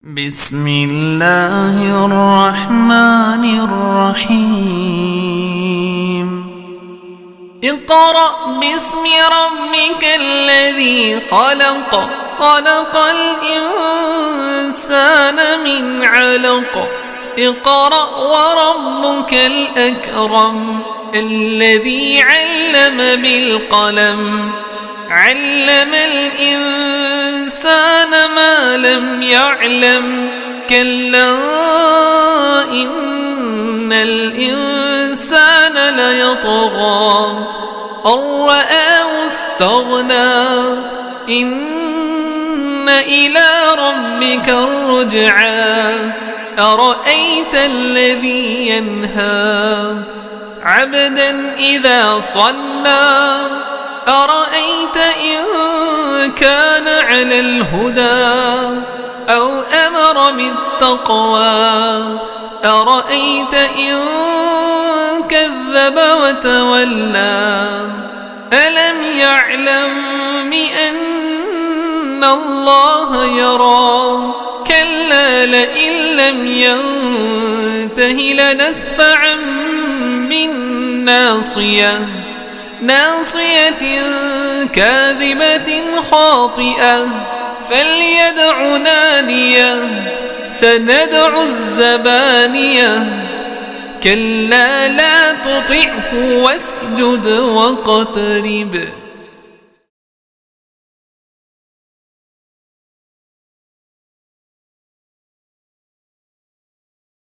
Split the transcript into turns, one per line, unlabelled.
بسم الله الرحمن الرحيم اقرأ باسم ربك الذي خلق خلق الإنسان من علق اقرأ وربك الأكرم الذي علم بالقلم علم الإنسان ما لم يعلم كلا إن الإنسان ليطغى أن رآه استغنى إن إلى ربك الرجعى أرأيت الذي ينهى عبدا إذا صلى أرأيت إن كان على الهدى أو أمر بالتقوى أرأيت إن كذب وتولى ألم يعلم بأن الله يرى كلا لئن لم ينته لنسفعا بالناصية ناصية كاذبة خاطئة فليدع ناديه سندع الزبانية كلا لا تطعه واسجد واقترب